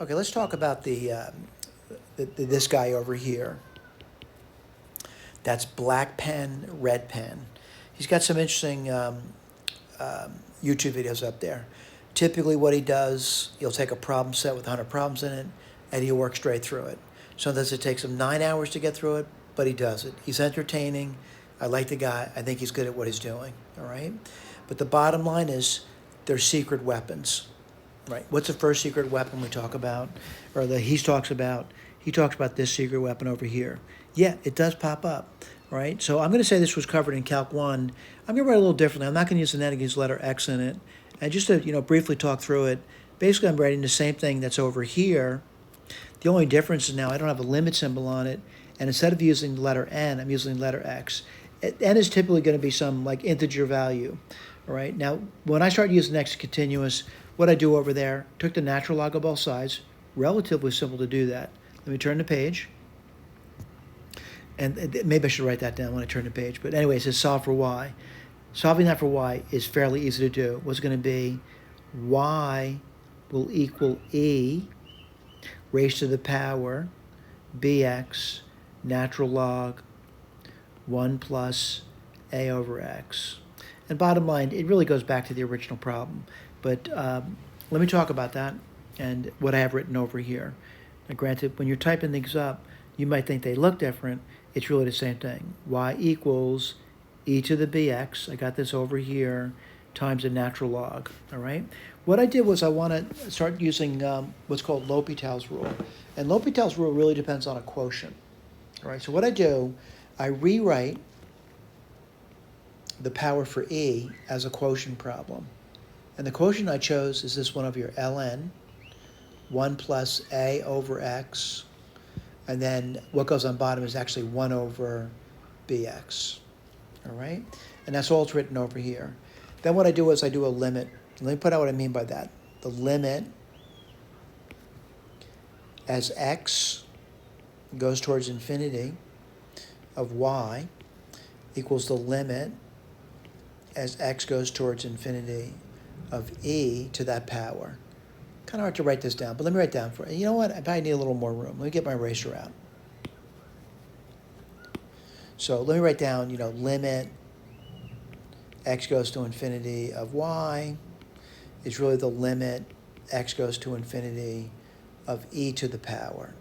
Okay, let's talk about this guy over here. That's black pen, red pen. He's got some interesting YouTube videos up there. Typically, what he does, he'll take a problem set with 100 problems in it, and he'll work straight through it. Sometimes it takes him 9 hours to get through it, but he does it. He's entertaining. I like the guy. I think he's good at what he's doing. All right, but the bottom line is, they're secret weapons. Right. What's the first secret weapon we talk about, or that he talks about? He talks about this secret weapon over here. Yeah, it does pop up. Right. So I'm going to say this was covered in Calc 1. I'm going to write a little differently. I'm not going to use the net against letter X in it. And just to briefly talk through it, basically I'm writing the same thing that's over here. The only difference is now I don't have a limit symbol on it, and instead of using the letter N, I'm using letter X. N is typically going to be some like integer value. All right. Now, when I start using X continuous, what I do over there, took the natural log of both sides. Relatively simple to do that. Let me turn the page. And maybe I should write that down when I turn the page. But anyway, it says solve for y. Solving that for y is fairly easy to do. What's going to be y will equal e raised to the power bx natural log 1 plus a over x. And bottom line, it really goes back to the original problem. But let me talk about that and what I have written over here. Now, granted, when you're typing things up, you might think they look different. It's really the same thing. Y equals e to the bx, I got this over here, times a natural log, all right? What I did was I want to start using what's called L'Hopital's rule. And L'Hopital's rule really depends on a quotient, all right? So what I do, I rewrite the power for e as a quotient problem. And the quotient I chose is this one over here, ln, 1 plus a over x, and then what goes on bottom is actually 1 over bx, all right? And that's all it's written over here. Then what I do is I do a limit. Let me put out what I mean by that. The limit as x goes towards infinity of y equals the limit as x goes towards infinity of e to that power. Kind of hard to write this down, but let me write it down for you. You know what? I probably need a little more room. Let me get my eraser out. So let me write down, limit x goes to infinity of y is really the limit x goes to infinity of e to the power.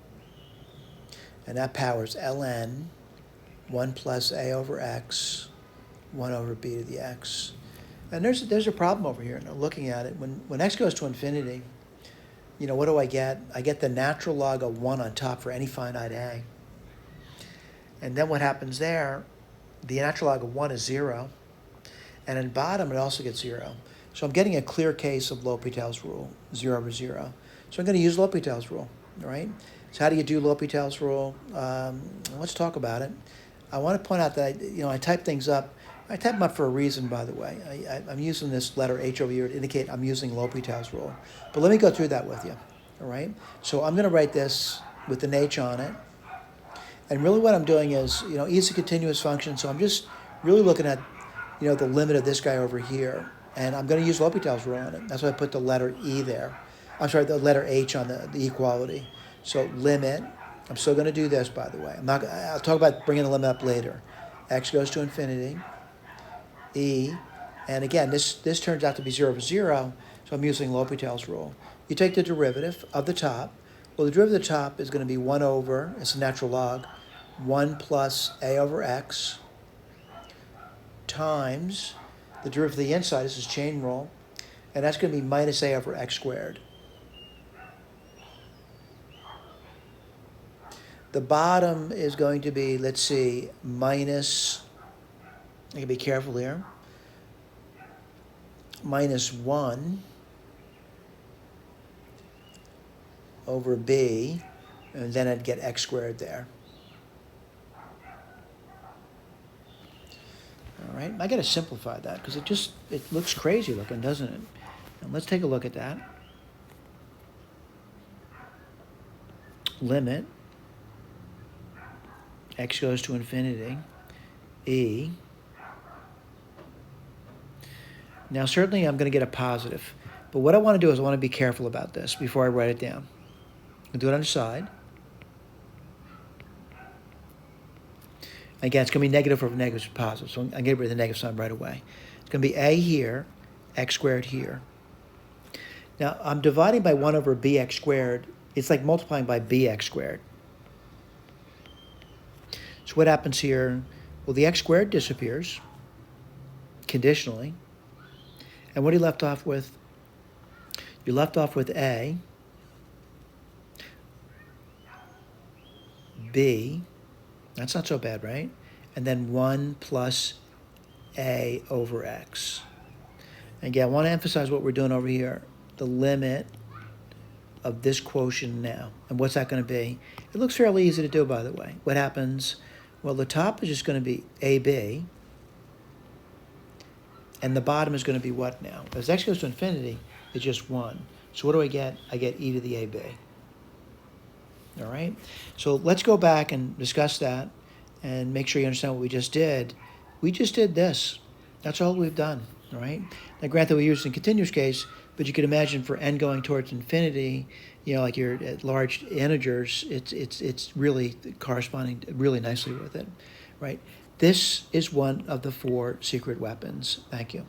And that power is ln 1 plus a over x, 1 over b to the x. And there's a problem over here. Now, looking at it, when x goes to infinity, what do I get? I get the natural log of 1 on top for any finite a. And then what happens there, the natural log of 1 is 0. And in bottom, it also gets 0. So I'm getting a clear case of L'Hopital's rule, 0 over 0. So I'm going to use L'Hopital's rule, all right? So how do you do L'Hopital's rule? Let's talk about it. I want to point out that I type things up. I type them up for a reason, by the way. I'm using this letter H over here to indicate I'm using L'Hopital's rule. But let me go through that with you, all right? So I'm going to write this with an H on it. And really what I'm doing is, E is a continuous function, so I'm just really looking at, the limit of this guy over here. And I'm going to use L'Hopital's rule on it. That's why I put the letter E there. I'm sorry, the letter H on the equality. So limit, I'm still going to do this, by the way. I'll talk about bringing the limit up later. X goes to infinity. E, and again, this turns out to be 0 over 0, so I'm using L'Hopital's rule. You take the derivative of the top. Well, the derivative of the top is going to be 1 over, it's a natural log, 1 plus a over x times the derivative of the inside, this is chain rule, and that's going to be minus a over x squared. The bottom is going to be, let's see, minus, I can be careful here, minus 1 over b, and then I'd get x squared there. All right, I got to simplify that because it looks crazy looking, doesn't it? And let's take a look at that. Limit x goes to infinity, e. Now, certainly I'm going to get a positive, but what I want to do is I want to be careful about this before I write it down. We'll do it on the side. Again, it's going to be negative over negative is positive, so I'm going to get rid of the negative sign right away. It's going to be a here, x squared here. Now, I'm dividing by 1 over bx squared. It's like multiplying by bx squared. So what happens here? Well, the x squared disappears, conditionally. And what are you left off with? You're left off with a, b, that's not so bad, right? And then 1 plus a over x. Again, I want to emphasize what we're doing over here. The limit of this quotient now. And what's that going to be? It looks fairly easy to do, by the way. What happens? Well, the top is just going to be ab. And the bottom is going to be what now? As x goes to infinity, it's just 1. So what do I get? I get e to the ab. All right? So let's go back and discuss that and make sure you understand what we just did. We just did this. That's all we've done. All right? Now, granted, we used it in continuous case, but you can imagine for n going towards infinity, you know, like you're at large integers, it's really corresponding really nicely with it, right? This is one of the 4 secret weapons. Thank you.